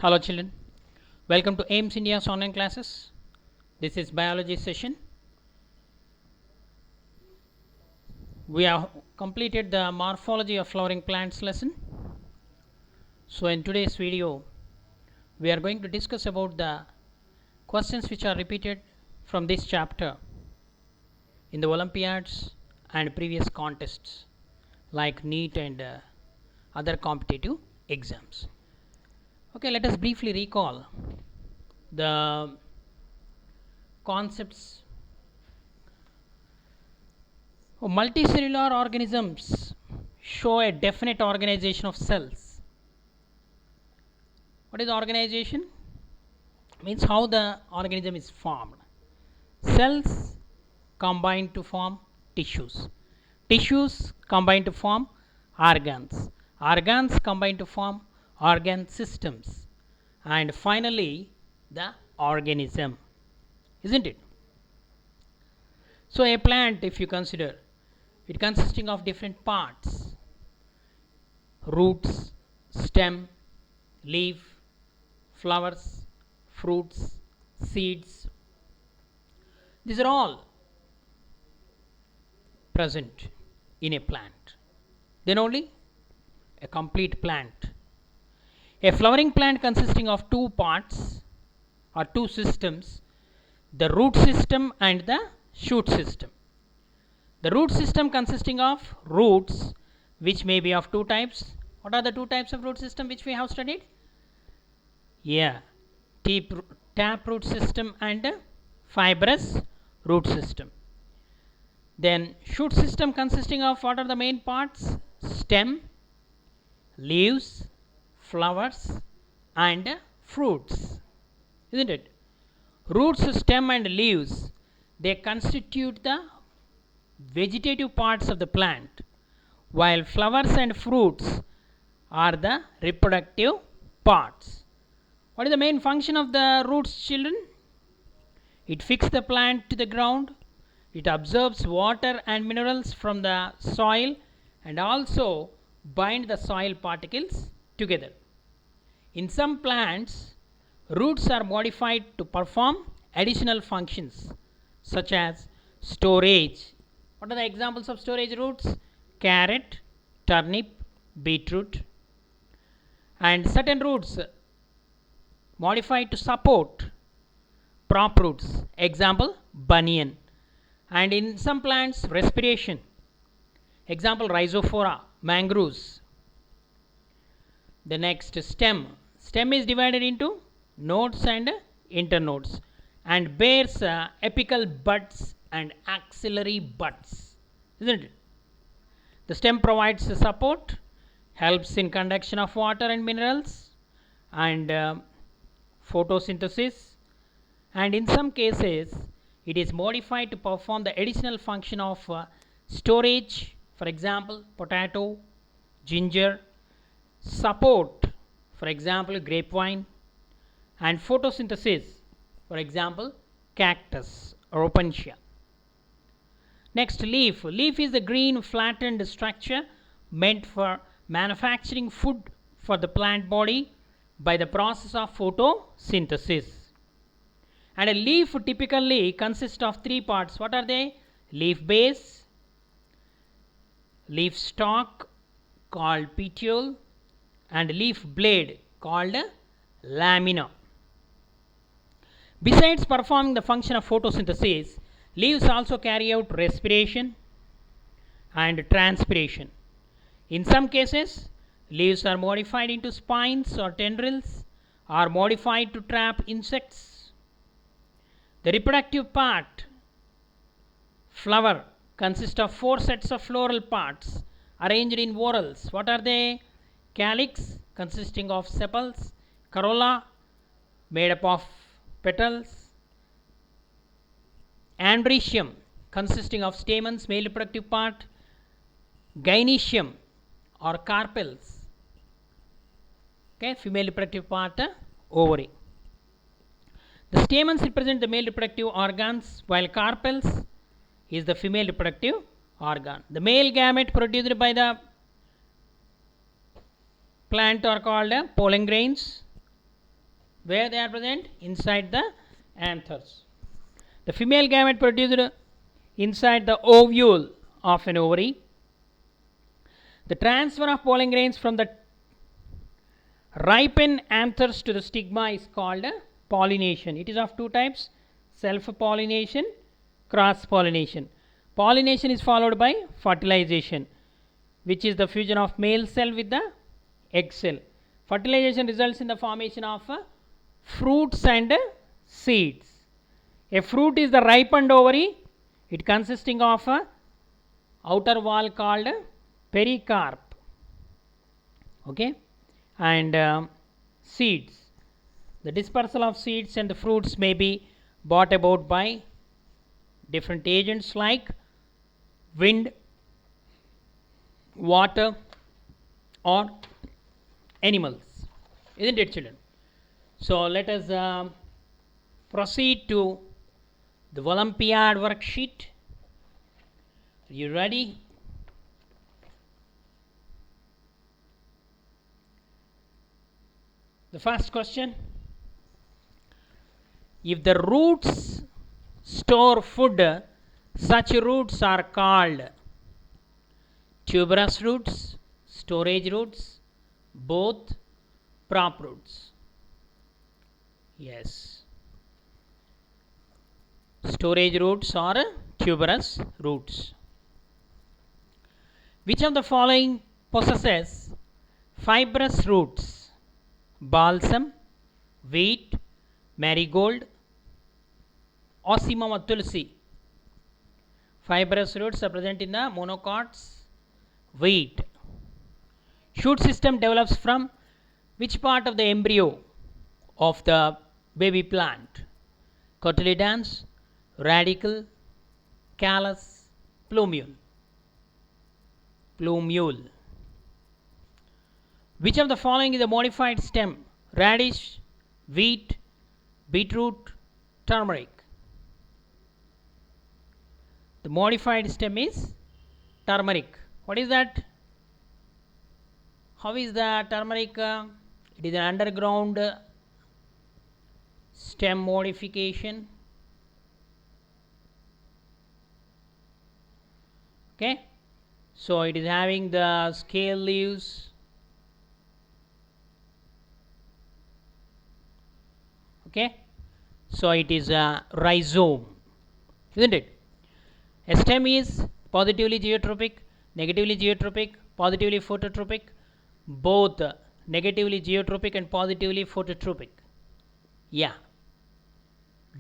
Hello children, welcome to AIMS India's online classes. This is biology session. We have completed the morphology of flowering plants lesson. So in today's video, we are going to discuss about the questions which are repeated from this chapter in the Olympiads and previous contests like NEET and other competitive exams. Okay, let us briefly recall the concepts. Multicellular organisms show a definite organization of cells. What is organization? Means how the organism is formed. Cells combine to form tissues. Tissues combine to form organs. Organs combine to form organ systems. And finally, the organism. Isn't it? So a plant, if you consider, it consisting of different parts: roots, stem, leaf, flowers, fruits, seeds. These are all present in a plant. Then only a complete plant. A flowering plant consisting of two parts or two systems: the root system and the shoot system. The root system consisting of roots, which may be of two types. What are the two types of root system which we have studied? Yeah, tap root system and fibrous root system. Then shoot system consisting of what are the main parts? Stem, leaves, flowers and fruits. Isn't it? Roots, stem and leaves, they constitute the vegetative parts of the plant, while flowers and fruits are the reproductive parts. What is the main function of the roots, children? It fixes the plant to the ground, it absorbs water and minerals from the soil and also bind the soil particles together. In some plants, roots are modified to perform additional functions such as storage. What are the examples of storage roots? Carrot, turnip, beetroot. And certain roots modified to support prop roots. Example, banyan. And in some plants, respiration. Example, rhizophora, mangroves. The next, stem. Stem is divided into nodes and internodes and bears apical buds and axillary buds. Isn't it? The stem provides support, helps in conduction of water and minerals and photosynthesis, and in some cases it is modified to perform the additional function of storage. For example, potato, ginger, support, for example, grapevine, and photosynthesis, for example, cactus or opuntia. Next, leaf. Leaf is the green flattened structure meant for manufacturing food for the plant body by the process of photosynthesis. And a leaf typically consists of three parts. What are they? Leaf base, leaf stalk called petiole, and leaf blade called lamina. Besides performing the function of photosynthesis, leaves also carry out respiration and transpiration. In some cases, leaves are modified into spines or tendrils, or modified to trap insects. The reproductive part, flower, consists of four sets of floral parts arranged in whorls. What are they? Calyx, consisting of sepals; corolla, made up of petals; androecium, consisting of stamens, male reproductive part; gynoecium or carpels, okay, female reproductive part, ovary. The stamens represent the male reproductive organs, while carpels is the female reproductive organ. The male gamete produced by the plant are called pollen grains, Where they are present? Inside the anthers. The female gamete produced inside the ovule of an ovary. The transfer of pollen grains from the ripened anthers to the stigma is called pollination. It is of two types: self-pollination, cross-pollination. Pollination is followed by fertilization, which is the fusion of male cell with the egg cell. Fertilization results in the formation of fruits and seeds. A fruit is the ripened ovary. It consisting of a outer wall called pericarp, okay, and seeds. The dispersal of seeds and the fruits may be brought about by different agents like wind, water, or animals, isn't it, children? So let us proceed to the Olympiad worksheet. Are you ready? The first question: if the roots store food, such roots are called tuberous roots, storage roots, both, prop roots. Yes, storage roots or tuberous roots. Which of the following possesses fibrous roots? Balsam, wheat, marigold, Ocimum or tulsi. Fibrous roots are present in the monocots. Wheat. Shoot system develops from which part of the embryo of the baby plant? Cotyledons, radicle, callus, plumule. Plumule. Which of the following is a modified stem? Radish, wheat, beetroot, turmeric. The modified stem is turmeric. What is that? How is the turmeric? It is an underground stem modification. Okay, so it is having the scale leaves. Okay, so it is a rhizome, isn't it? A stem is positively geotropic, negatively geotropic, positively phototropic, both negatively geotropic and positively phototropic. Yeah.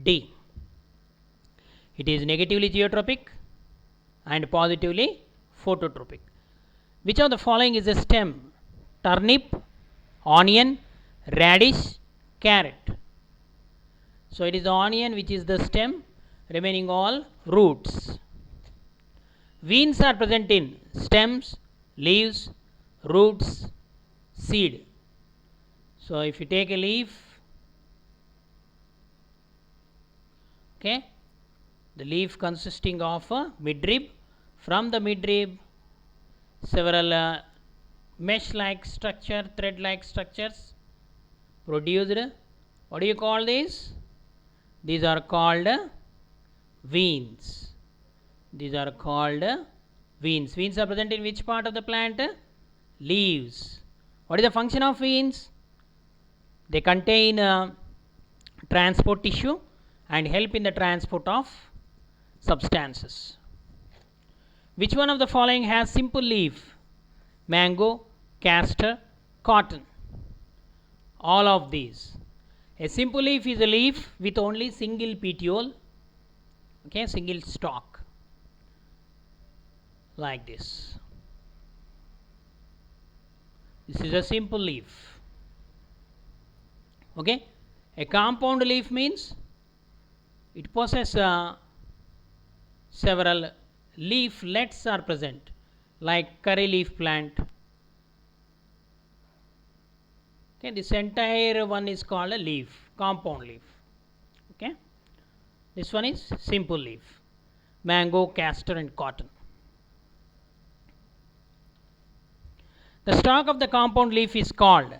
D. It is negatively geotropic and positively phototropic. Which of the following is a stem? Turnip, onion, radish, carrot. So it is the onion which is the stem, remaining all roots. Veins are present in stems, leaves, roots, seed. So if you take a leaf, okay, the leaf consisting of a midrib. From the midrib, several mesh-like structure, thread-like structures produced. What do you call these? These are called veins. These are called veins. Veins are present in which part of the plant? Leaves. What is the function of veins? They contain transport tissue and help in the transport of substances. Which one of the following has simple leaf? Mango, castor, cotton. All of these. A simple leaf is a leaf with only single petiole, okay, single stalk, like this. This is a simple leaf. Okay. A compound leaf means it possesses several leaflets are present, like curry leaf plant. Okay, this entire one is called a leaf, compound leaf. Okay, this one is simple leaf: mango, castor, and cotton. The stalk of the compound leaf is called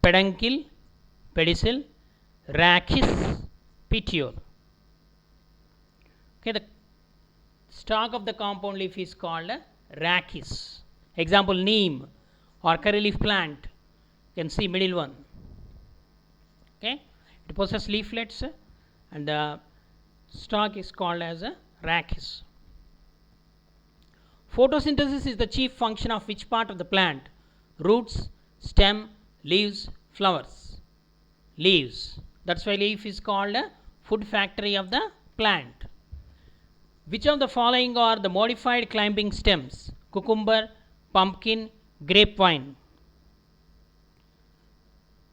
peduncle, pedicel, rachis, petiole. Okay, the stalk of the compound leaf is called rachis. Example, neem or curry leaf plant. You can see middle one. Okay, it possesses leaflets and the stalk is called as a rachis. Photosynthesis is the chief function of which part of the plant? Roots, stem, leaves, flowers. Leaves. That's why leaf is called a food factory of the plant. Which of the following are the modified climbing stems? Cucumber, pumpkin, grapevine.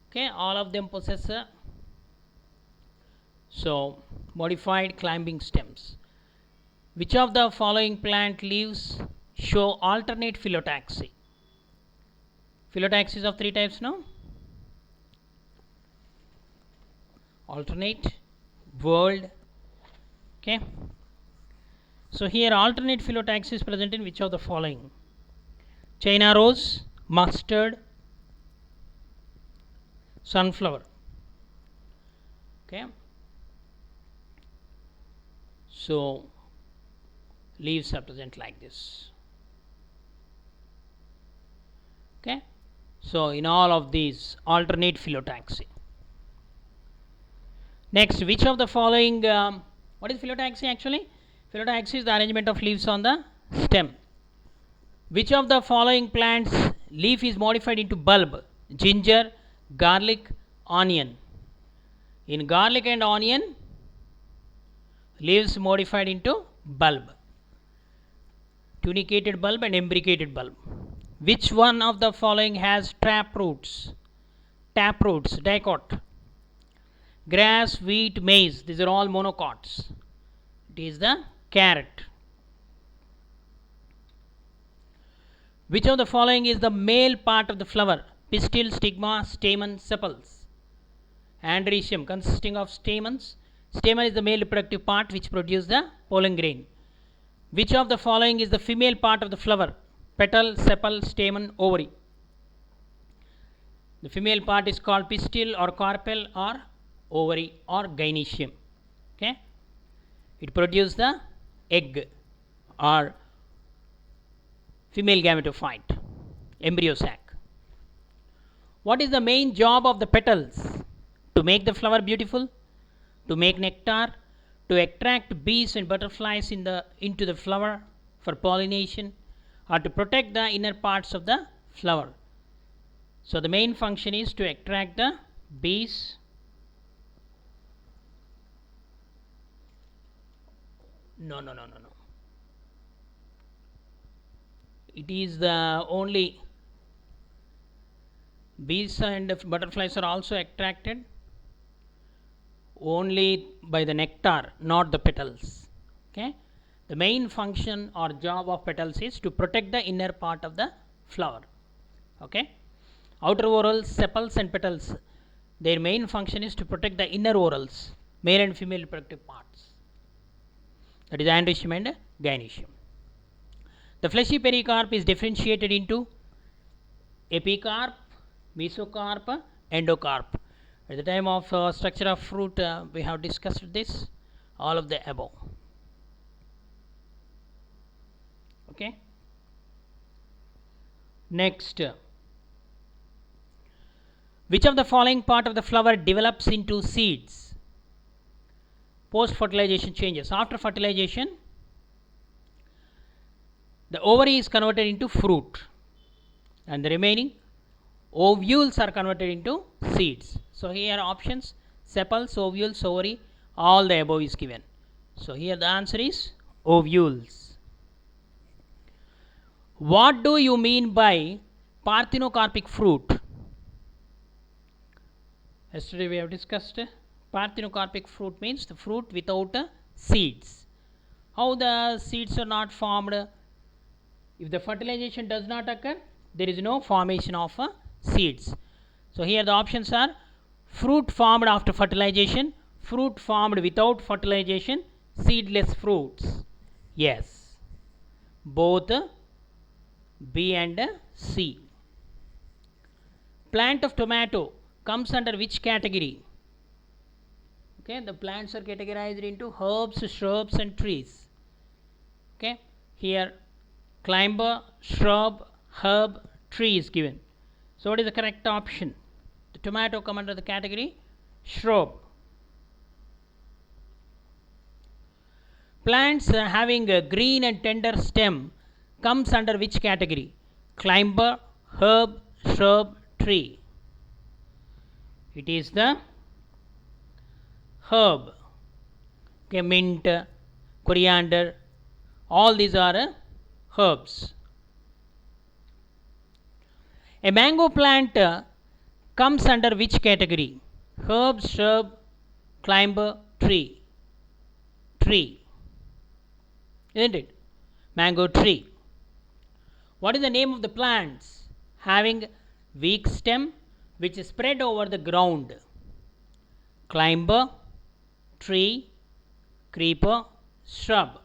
Okay, all of them possess modified climbing stems. Which of the following plant leaves show alternate phyllotaxy? Phyllotaxy is of three types now. Alternate, whorled. Okay. So here alternate phyllotaxy is present in which of the following? China rose, mustard, sunflower. Okay. So leaves are present like this. Okay. So in all of these alternate phyllotaxy. Next, which of the following, what is phyllotaxy actually? Phyllotaxy is the arrangement of leaves on the stem. Which of the following plants leaf is modified into bulb? Ginger, garlic, onion. In garlic and onion, leaves modified into bulb. Tunicated bulb and imbricated bulb. Which one of the following has taproots? Taproots, dicot. Grass, wheat, maize, these are all monocots. It is the carrot. Which of the following is the male part of the flower? Pistil, stigma, stamen, sepals. Androecium consisting of stamens. Stamen is the male reproductive part which produces the pollen grain. Which of the following is the female part of the flower? Petal, sepal, stamen, ovary. The female part is called pistil or carpel or ovary or gynoecium. Okay, it produces the egg or female gametophyte, embryo sac. What is the main job of the petals? To make the flower beautiful, to make nectar, to attract bees and butterflies into the flower for pollination, or to protect the inner parts of the flower. So the main function is to attract the bees, no. It is the only bees and butterflies are also attracted only by the nectar, not the petals. Okay, the main function or job of petals is to protect the inner part of the flower. Okay, outer whorls, sepals and petals, their main function is to protect the inner whorls, male and female reproductive parts. That is androecium and gynoecium. The fleshy pericarp is differentiated into epicarp, mesocarp, endocarp. At the time of structure of fruit, we have discussed this, all of the above. Okay. Next, which of the following part of the flower develops into seeds? Post fertilization changes. After fertilization, the ovary is converted into fruit and the remaining ovules are converted into seeds. So here options: sepals, ovules, ovary, all the above is given. So here the answer is ovules. What do you mean by parthenocarpic fruit? Yesterday we have discussed parthenocarpic fruit means the fruit without seeds. How the seeds are not formed? If the fertilization does not occur, there is no formation of seeds. So here the options are fruit formed after fertilization, fruit formed without fertilization, seedless fruits. Yes, both B and C. Plant of tomato comes under which category? Okay, the plants are categorized into herbs, shrubs and trees. Okay, here climber, shrub, herb, tree is given. So what is the correct option? The tomato come under the category shrub. Plants having a green and tender stem comes under which category? Climber, herb, shrub, tree. It is the herb. Okay, mint, coriander, all these are herbs. A mango plant comes under which category? Herb, shrub, climber, tree. Tree. Isn't it? Mango tree. What is the name of the plants having weak stem which is spread over the ground? Climber, tree, creeper, shrub.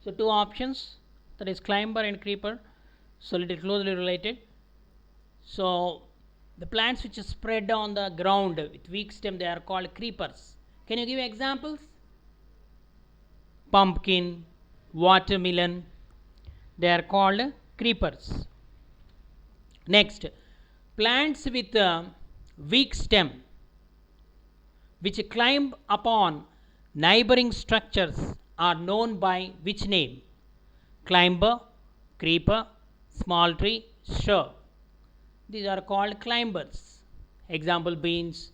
So two options, that is climber and creeper, so little closely related. So the plants which are spread on the ground with weak stem, they are called creepers. Can you give examples? Pumpkin, watermelon, they are called creepers. Next, plants with weak stem which climb upon neighboring structures are known by which name? Climber, creeper, small tree, shrub. These are called climbers. Example, beans,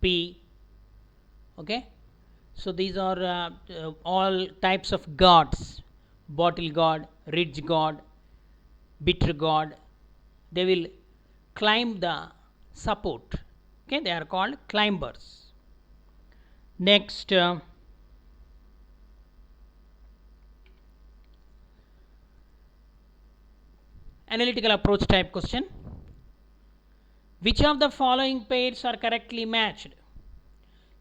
pea. Okay. So these are all types of gods: bottle god, ridge god, bitter god. They will climb the support. Okay, they are called climbers. Next, analytical approach type question. Which of the following pairs are correctly matched?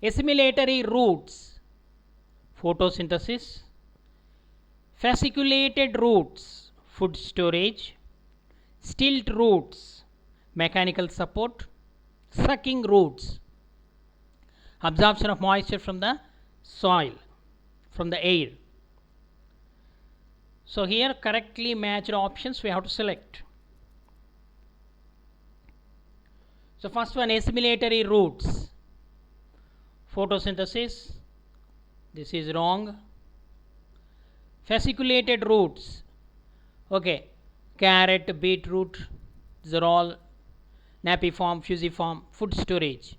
Assimilatory roots, photosynthesis; fasciculated roots, food storage; stilt roots, mechanical support; sucking roots, absorption of moisture from the soil, from the air. So here correctly matched options we have to select. So first one, assimilatory roots, photosynthesis, this is wrong. Fasciculated roots, okay, carrot, beetroot, these are all napiform, fusiform, food storage.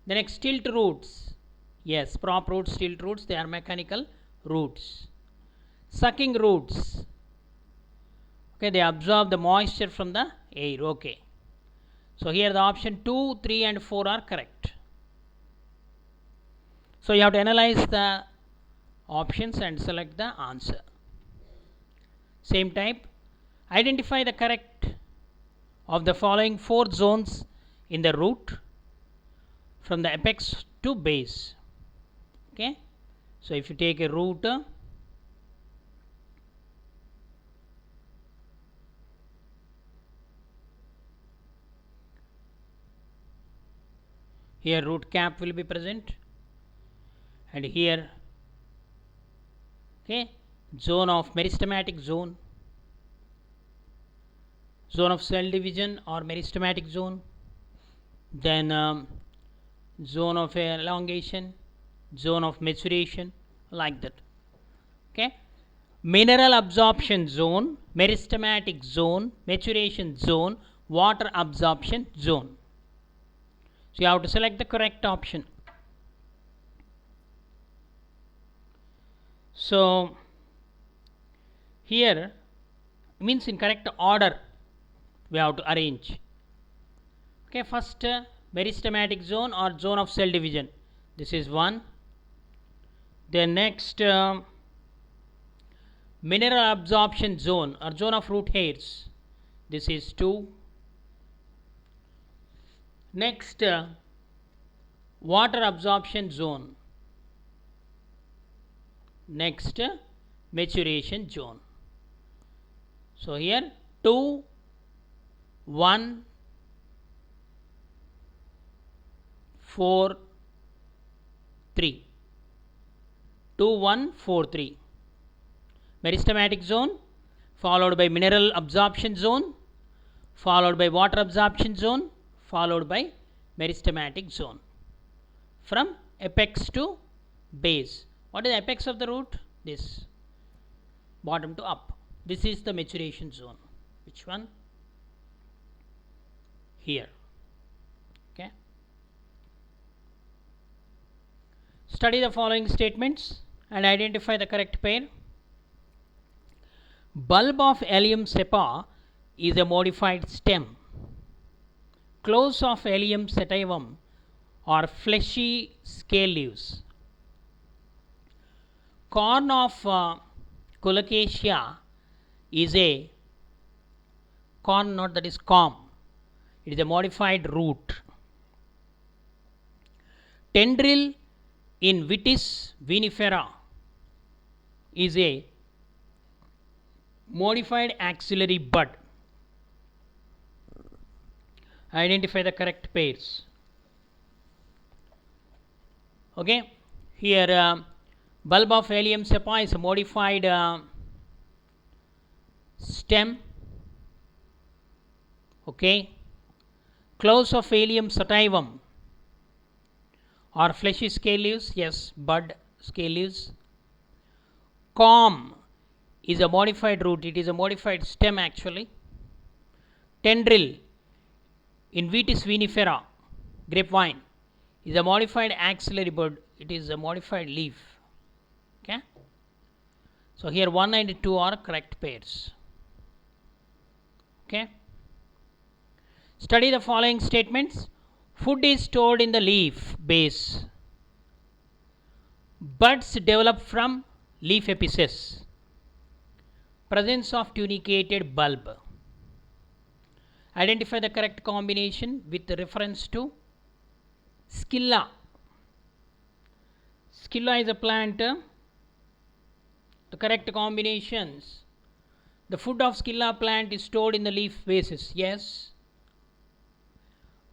The next, stilt roots, yes, prop roots, stilt roots, they are mechanical roots. Sucking roots, okay, they absorb the moisture from the air. Okay, so here the option 2, 3 and 4 are correct. So you have to analyze the options and select the answer. Same type, identify the correct of the following 4 zones in the root from the apex to base. Okay, so if you take a root, here root cap will be present, and here, okay, zone of meristematic zone, zone of cell division or meristematic zone, then zone of elongation, zone of maturation, like that. Okay, mineral absorption zone, meristematic zone, maturation zone, water absorption zone. So you have to select the correct option. So here means in correct order we have to arrange. Okay, first meristematic zone or zone of cell division, this is 1. Then next, mineral absorption zone or zone of root hairs, this is 2. Next, water absorption zone. Next, maturation zone. So here 2, 1, 4 3 2 1 4 3. Meristematic zone followed by mineral absorption zone followed by water absorption zone followed by meristematic zone from apex to base. What is the apex of the root? This, bottom to up. This is the maturation zone. Which one? Here. Okay. Study the following statements and identify the correct pair. Bulb of Allium cepa is a modified stem. Close of Allium sativum are fleshy scale leaves. Corn of Colocasia is a corn, not that is corm. It is a modified root. Tendril in Vitis vinifera is a modified axillary bud. Identify the correct pairs. Okay, here bulb of Allium cepa is a modified stem. Okay, close of Allium sativum or fleshy scale leaves, yes, bud scale leaves. Corm is a modified root, it is a modified stem actually. Tendril in Vitis vinifera, grapevine, is a modified axillary bud, it is a modified leaf. Okay, so here 1 and 2 are correct pairs. Okay, study the following statements. Food is stored in the leaf base. Buds develop from leaf apices. Presence of tunicated bulb. Identify the correct combination with reference to Scilla. Scilla is a plant. The correct combinations. The food of Scilla plant is stored in the leaf bases. Yes.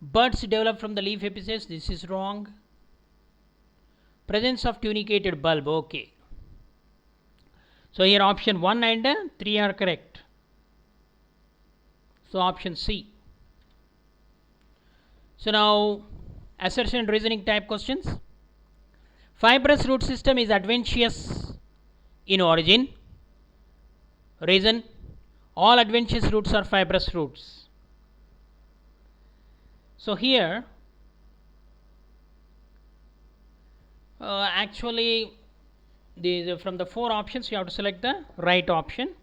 Buds develop from the leaf apices. This is wrong. Presence of tunicated bulb. Okay. So here option 1 and 3 are correct. So option C. So now assertion and reasoning type questions. Fibrous root system is adventitious in origin. Reason: all adventitious roots are fibrous roots. So here actually from the 4 options you have to select the right option.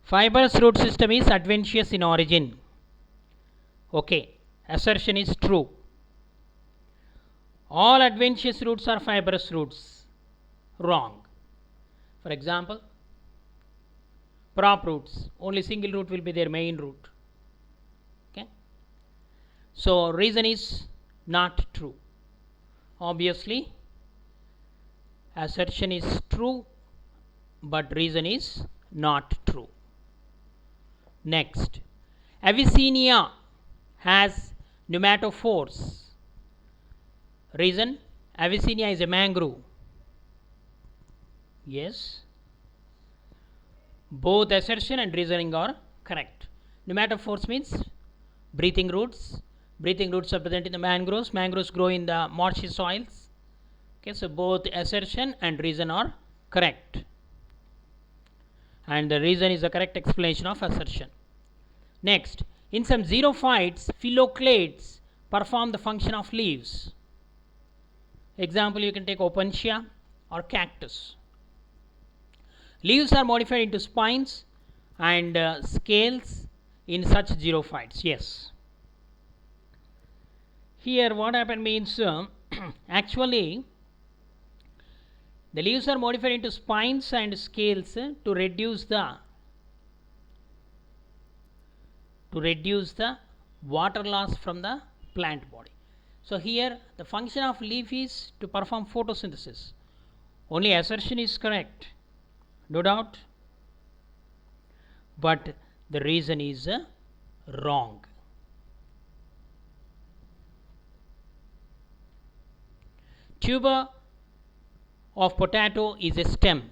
Fibrous root system is adventitious in origin. Okay, assertion is true. All adventitious roots are fibrous roots. Wrong. For example, prop roots, only single root will be their main root. Okay, so reason is not true. Obviously assertion is true but reason is not true. Next, Avicennia has pneumatophores. Reason: Avicennia is a mangrove. Yes, both assertion and reasoning are correct. Pneumatophores means breathing roots. Breathing roots are present in the mangroves. Mangroves grow in the marshy soils. Okay, so both assertion and reason are correct, and the reason is the correct explanation of assertion. Next, in some xerophytes, phylloclades perform the function of leaves. Example, you can take Opuntia or cactus. Leaves are modified into spines and scales in such xerophytes. Yes. Here what happened means actually the leaves are modified into spines and scales to reduce the water loss from the plant body. So here the function of leaf is to perform photosynthesis. Only assertion is correct, no doubt, but the reason is wrong. tuber of potato is a stem.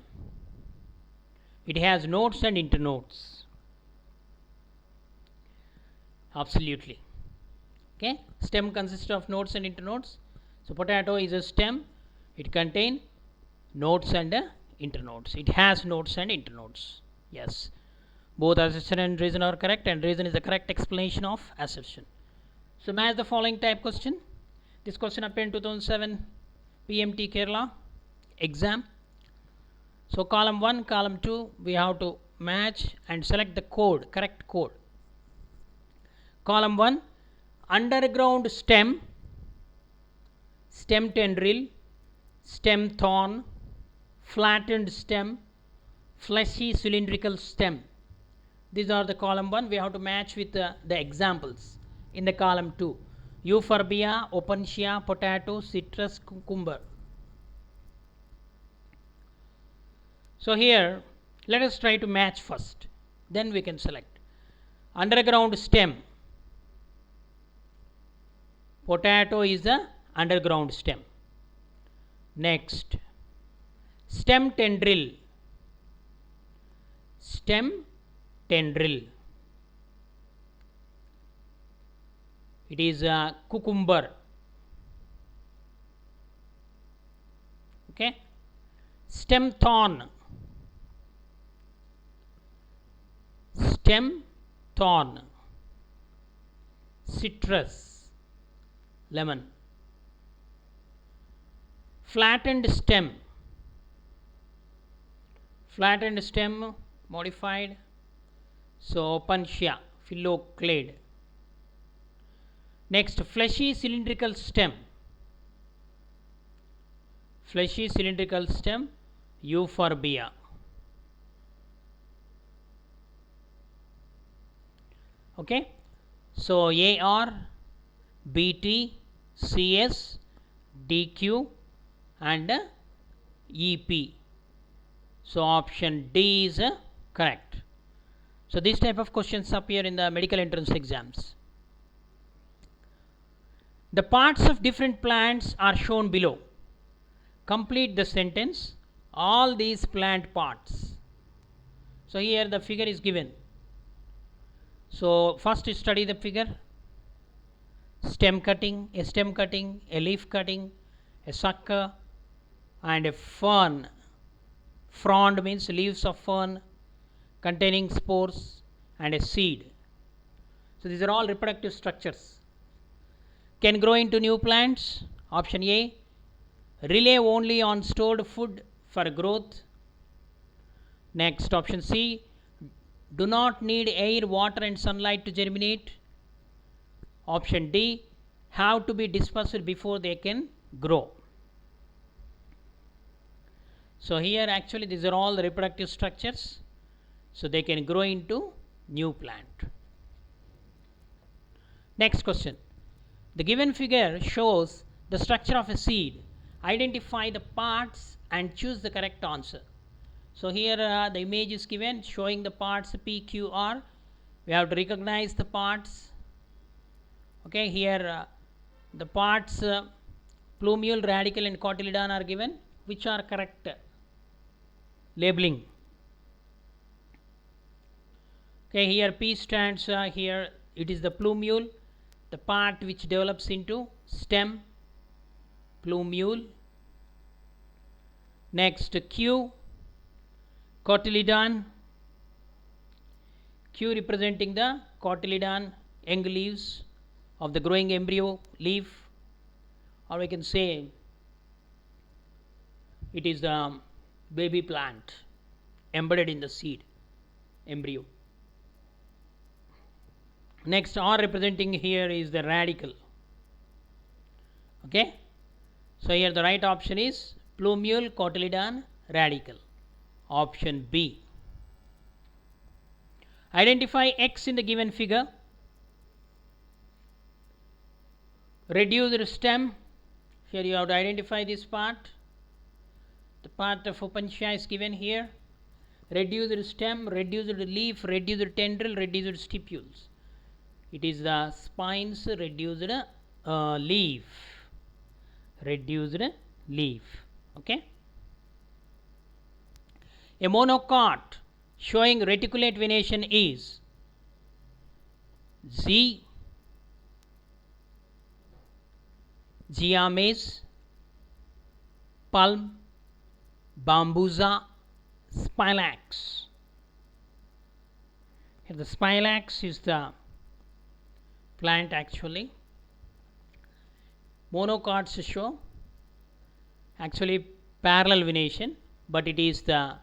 It has nodes and internodes. Absolutely. Okay, stem consists of nodes and internodes. So potato is a stem. It contains nodes and internodes. It has nodes and internodes. Yes, both assertion and reason are correct, and reason is the correct explanation of assertion. So match the following type question. This question appeared in 2007 PMT Kerala exam. So column 1, column 2, we have to match and select the code, correct code. Column 1, underground stem, stem tendril, stem thorn, flattened stem, fleshy cylindrical stem. These are the column 1. We have to match with the examples in the column 2. Euphorbia, opuntia, potato, citrus, cucumber. So here let us try to match first, then we can select. Underground stem, potato is the underground stem. Next, stem tendril, stem tendril, it is a cucumber. Okay, stem thorn, stem thorn, citrus, lemon. Flattened stem, flattened stem modified, so opuntia, phylloclade. Next, fleshy cylindrical stem, fleshy cylindrical stem, euphorbia. Okay, so AR, BT, CS, DQ and EP. So option D is correct. So this type of questions appear in the medical entrance exams. The parts of different plants are shown below. Complete the sentence. All these plant parts. So here the figure is given. So first study the figure. Stem cutting, a leaf cutting, a sucker and a fern. Frond means leaves of fern containing spores and a seed. So these are all reproductive structures. Can grow into new plants. Option A, rely only on stored food for growth. Next, option C, do not need air, water and sunlight to germinate. Option D, have to be dispersed before they can grow. So here actually these are all the reproductive structures. So they can grow into new plant. Next question. The given figure shows the structure of a seed. Identify the parts and choose the correct answer. So here the image is given showing the parts P, Q, R. We have to recognize the parts. Okay, here the parts plumule, radicle and cotyledon are given. Which are correct labeling? Okay, here P stands here it is the plumule, the part which develops into stem, plumule. Next, Q, cotyledon, Q representing the cotyledon, young leaves of the growing embryo leaf, or we can say it is the baby plant embedded in the seed embryo. Next, R representing here is the radicle. Okay, so here the right option is plumule, cotyledon, radicle. Option B. Identify X in the given figure. Reduced stem. Here you have to identify this part. The part of opuntia is given here. Reduced stem, reduced leaf, reduced tendril, reduced stipules. It is the spines, reduced leaf, reduced leaf. Okay. A monocot showing reticulate venation is Z. Giames, palm, bambusa, smilax. Here the smilax is the plant actually. Monocots show actually parallel venation, but it is the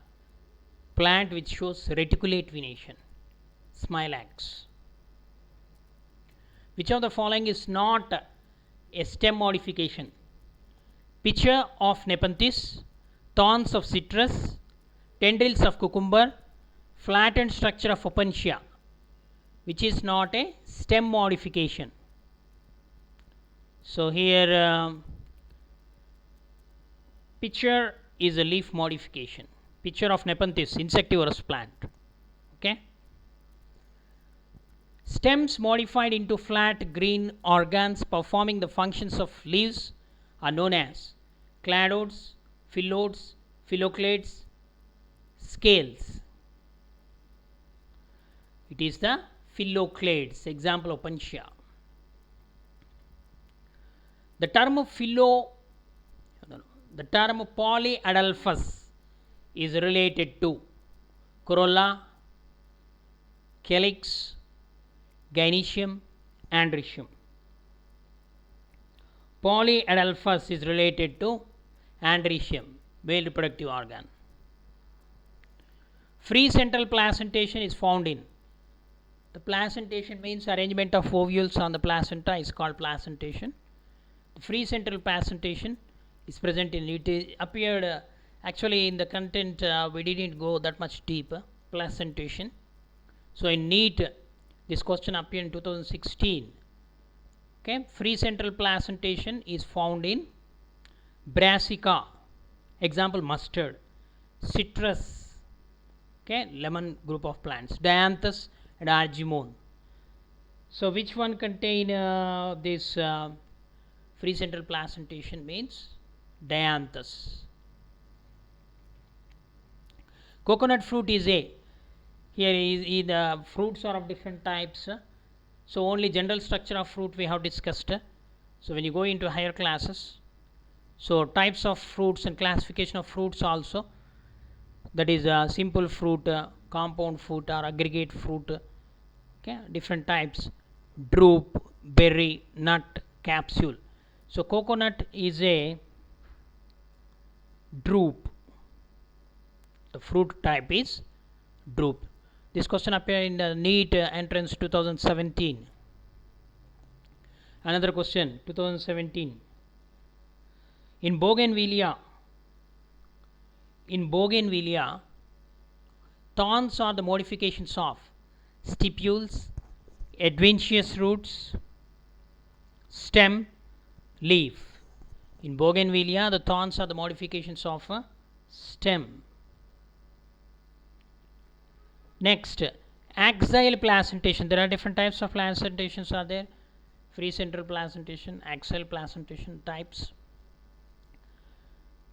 plant which shows reticulate venation, smilax. Which of the following is not a stem modification? Pitcher of Nepenthes, thorns of citrus, tendrils of cucumber, flattened structure of opuntia, which is not a stem modification. So here pitcher is a leaf modification. Pitcher of Nepenthes, insectivorous plant. Okay. Stems modified into flat green organs performing the functions of leaves are known as cladodes, phyllodes, phylloclades, scales. It is the phylloclades, example opuntia. The term polyadelphous is related to corolla, calyx, gynoecium, androecium. Polyadelphous is related to androecium, male reproductive organ. Free central placentation is found in. The placentation means arrangement of ovules on the placenta is called placentation. The free central placentation is present in it. Appeared actually in the content we didn't go that much deep. Placentation. So in NEET this question appeared in 2016. Okay, free central placentation is found in brassica, example mustard, citrus, okay, lemon group of plants, dianthus and argemone. So which one contain this free central placentation means dianthus. Coconut fruit is a. Here is the fruits are of different types. So only general structure of fruit we have discussed. So when you go into higher classes, so types of fruits and classification of fruits also, that is simple fruit, compound fruit or aggregate fruit. Okay, different types, drupe, berry, nut, capsule. So coconut is a drupe. The fruit type is drupe. This question appeared in the NEET entrance 2017. Another question 2017. In Bougainvillea, thorns are the modifications of stipules, adventitious roots, stem, leaf. In Bougainvillea, the thorns are the modifications of a stem. Next, axial placentation. There are different types of placentations are there. Free central placentation, axial placentation types.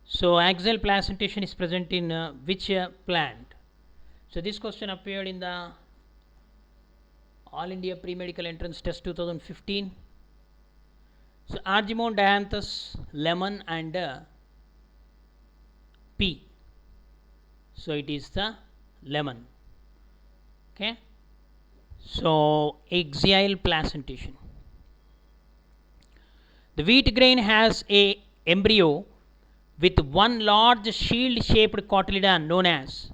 So axial placentation is present in which plant? So this question appeared in the All India Pre-Medical Entrance Test 2015. So argemone, dianthus, lemon and P. So it is the lemon. Okay. So axial placentation. The wheat grain has a embryo with one large shield shaped cotyledon known as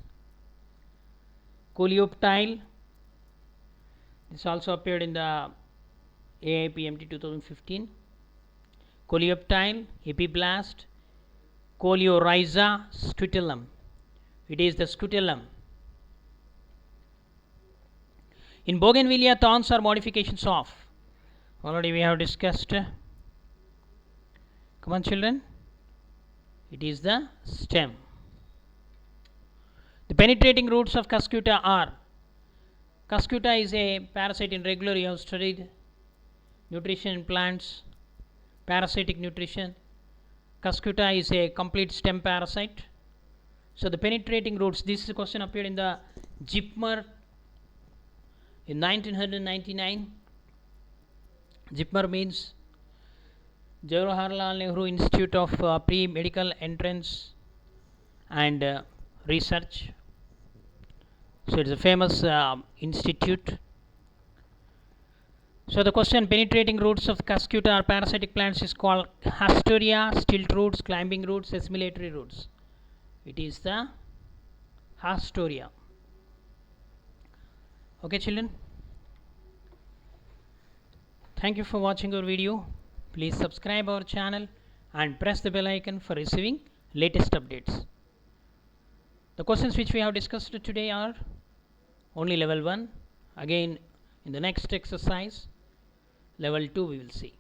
coleoptile. This also appeared in the AIPMT 2015. Coleoptile, epiblast, coleorhiza, scutellum. It is the scutellum. In Bougainvillea, thorns are modifications of. Already we have discussed. Come on, children. It is the stem. The penetrating roots of Cuscuta are. Cuscuta is a parasite in regular. You have studied nutrition in plants, parasitic nutrition. Cuscuta is a complete stem parasite. So the penetrating roots, this question appeared in the JIPMER in 1999. JIPMER means Jawaharlal Nehru Institute of Pre-Medical Entrance and Research. So it's a famous institute. So the question, penetrating roots of Cuscuta or parasitic plants is called Hastoria, stilt roots, climbing roots, assimilatory roots. It is the Hastoria. Okay children, thank you for watching our video. Please subscribe our channel and press the bell icon for receiving latest updates. The questions which we have discussed today are only level 1. Again in the next exercise level 2 we will see.